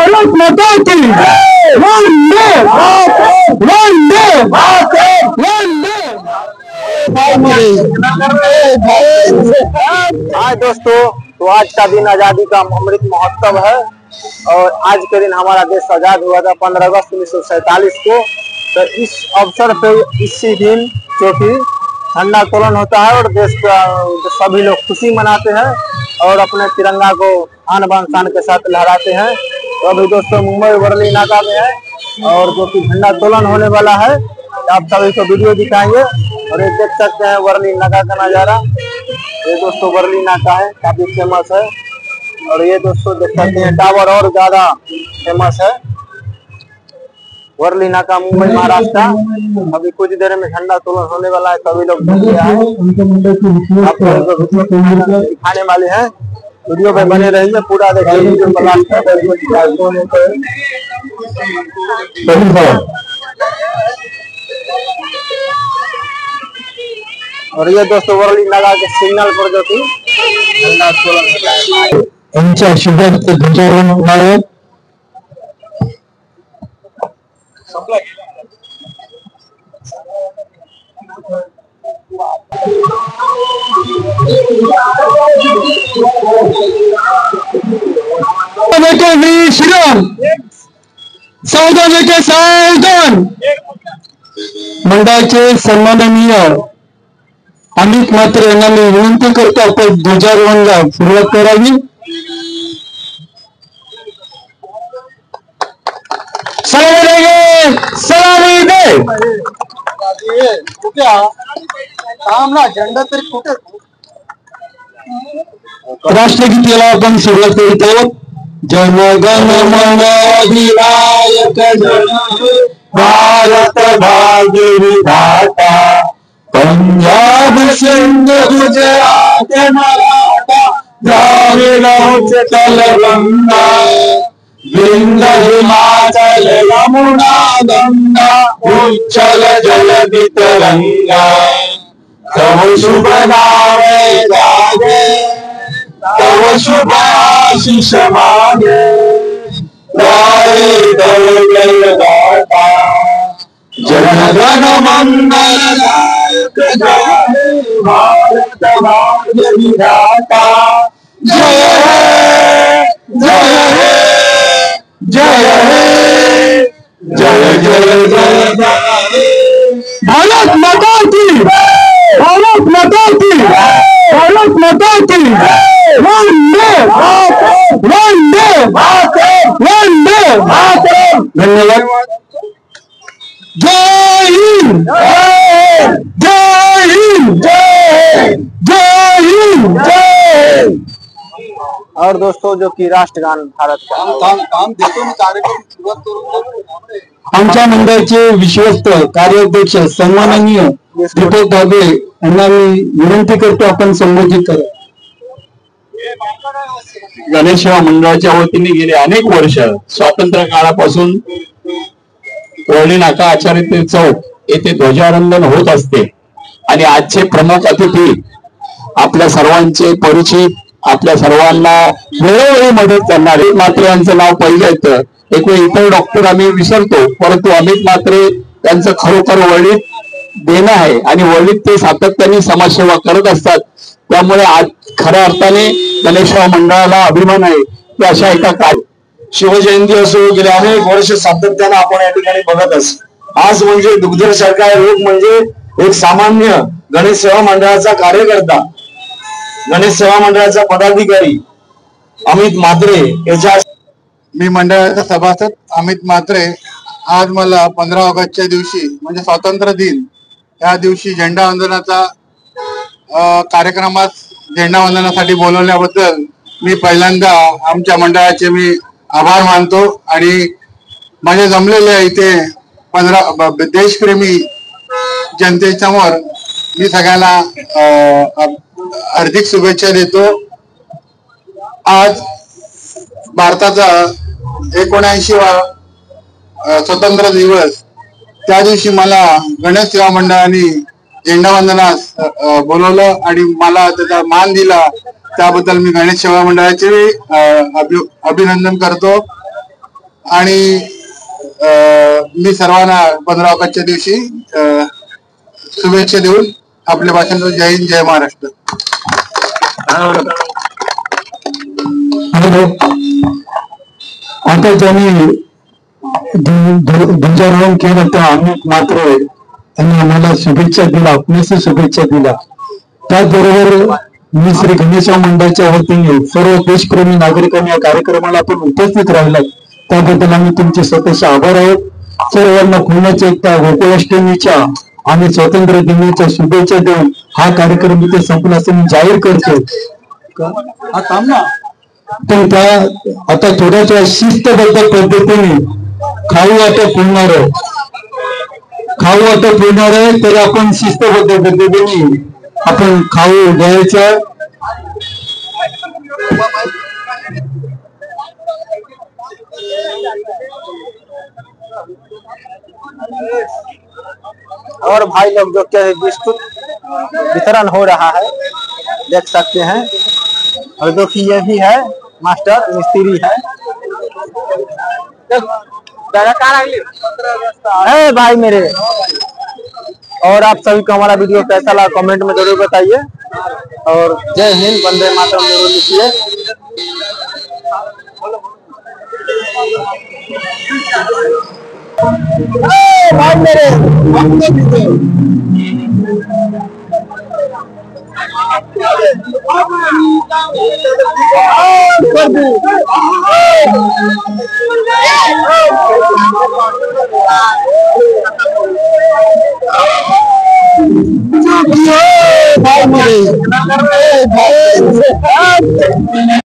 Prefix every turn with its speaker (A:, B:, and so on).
A: भारत माता की वंदे वंदे वंदे।
B: हाँ दोस्तों, तो आज का दिन आजादी का अमृत महोत्सव है और आज के दिन हमारा देश आजाद हुआ था 15 अगस्त 1947 को। तो इस अवसर पे इसी दिन जो कि झंडा तोलन होता है और देश का सभी लोग खुशी मनाते हैं और अपने तिरंगा को आन बान शान के साथ लहराते हैं। तो अभी दोस्तों मुंबई वर्ली नाका में है और जो कि झंडा तोलन होने वाला है, आप सभी को वीडियो दिखाएंगे। और ये देख सकते हैं वर्ली नाका का नजारा। ये दोस्तों वर्ली नाका है, काफी फेमस है। और ये दोस्तों देख सकते हैं टावर और ज्यादा फेमस है, वर्ली नाका मुंबई महाराष्ट्र। अभी कुछ देर में झंडा तोलन होने वाला है, सभी लोग दिखाने वाले हैं। वीडियो पे बने रहिए, पूरा देखिए वीडियो को लास्ट तक। और ये दोस्तों वर्ली नाका के सिग्नल पर जो कि झंडा तोलन होता है।
A: शुभेच्छा ध्वजारोहण श्रीराम सावधान के सावधान। मंडळाचे सन्माननीय अमित म्हात्रे यांना मी विनंती करतो आपण ध्वजारोहणाला सुरुवात करावी। सलामी दे
B: झेंडा तरी कुठे।
A: राष्ट्रगीताला आपण सुरुवात करीत आहोत। जन गण मन अधिनायक जन भारत भाग्य विधाता, पंजाब सिंध गुजरात मराठा द्राविड उत्कल गंगा, विंध्य हिमाचल यमुना गंगा उच्चल जलधि तरंगा। तव शुभ नामे जागे, तव शुभ आशीष मांगे, गाए तव जय गाथा। जन गण मंगलदायक जय भारत भाग्य विधाता। जय हे जय हे जय हे जय जय जय जय भारत माता की, भारत माता की, भारत माता की वंदे वंदे वंदे मातरम। धन्यवाद। जय हिंद जय हिंद जय हिंद जय।
B: और दोस्तों जो कि राष्ट्रगान भारत का
C: काम देतो मी कार्यक्रम सुरुवात करून
A: आमच्या मंडळाचे विश्वस्त कार्याध्यक्ष सन्माननीय दीपक धाबे यांना मी विनंती करतो आपण संबोधित करा।
D: गणेश सेवा मंडळाच्या वतीने गेले अनेक वर्ष स्वातंत्र्य काळापासून वर्ली नाका आचार्य चौक येथे ध्वजारोहण होत असते आणि आजचे प्रमुख अतिथी आपल्या सर्वांचे परिचित, आपल्या सर्वांना वेळोवेळी मदत करणारे म्हात्रे यांचं नाव पहिलं येतं। एक वेळ इतर डॉक्टर आम्ही विसरतो, परंतु अमित म्हात्रे यांचं खरोखर वर्लीत देणं आहे आणि वर्लीत ते सातत्याने समाजसेवा करत असतात। त्यामुळे आज खऱ्या अर्थाने गणेश सेवा मंडळाला अभिमान आहे की अशा एका
C: शिवजयंती असो, गेले अनेक वर्ष सातत्याने आपण या ठिकाणी बघत असतो। आज म्हणजे दुग्धसारखा रोग म्हणजे एक सामान्य गणेश सेवा मंडळाचा कार्यकर्ता, गणेश सेवा मंडळाचा पदाधिकारी अमित म्हात्रे याच्या
E: मी मंडळाचा सभासद अमित म्हात्रे। आज मला 15 ऑगस्टच्या दिवशी म्हणजे स्वातंत्र्य दिन या दिवशी झेंडा वंदनाचा कार्यक्रमात झेंडा वंदनासाठी बोलवल्याबद्दल मी पहिल्यांदा आमच्या मंडळाचे मी आभार मानतो। आणि माझे जमलेले इथे 15 देशप्रेमी जनतेसमोर मी सगळ्यांना हार्दिक शुभेच्छा देतो। आज भारताचा 79वा स्वतंत्र दिवस, त्या दिवशी मला गणेश सेवा मंडळाने झेंडा वंदनास बोलवलं आणि मला त्याचा मान दिला, त्याबद्दल मी गणेश सेवा मंडळाचे अभिनंदन करतो। आणि मी सर्वांना 15 ऑगस्टच्या दिवशी शुभेच्छा देऊन आपल्या भाषणात जय हिंद जय महाराष्ट्र.
A: आता ज्यांनी ध्वजारोहण केलं त्या अनेक मात्र त्यांनी आम्हाला शुभेच्छा दिल्या, आपल्यास शुभेच्छा दिल्या. त्याचबरोबर मी श्री गणेशा मंडळाच्या वतीने सर्व देशप्रेमी नागरिकांनी या कार्यक्रमाला आपण उपस्थित राहिलात त्याबद्दल आम्ही तुमचे स्वतःचे आभार आहोत. सर्वांना पुण्याच्या एकता गोकुळाष्टमीच्या आणि स्वातंत्र्य दिनाच्या शुभेच्छा देऊन हा कार्यक्रम इथे संपला असं मी जाहीर करतो. पण त्या आता थोड्याशा शिस्तबद्ध पद्धतीने खाऊ वाटप होणार आहे तर आपण शिस्तबद्ध पद्धतीने आपण खाऊ द्यायचा.
B: और भाई लोग जो क्या है बिस्कुट वितरण हो रहा है देख सकते हैं. और देखिए ये भी है मास्टर मिस्त्री है. है भाई मेरे. और आप सभी को हमारा वीडियो कैसा लगा कमेंट में जरूर बताइए. और जय हिंद वंदे मातरम जरूर लिखिए. भाई मेरे भाई मेरे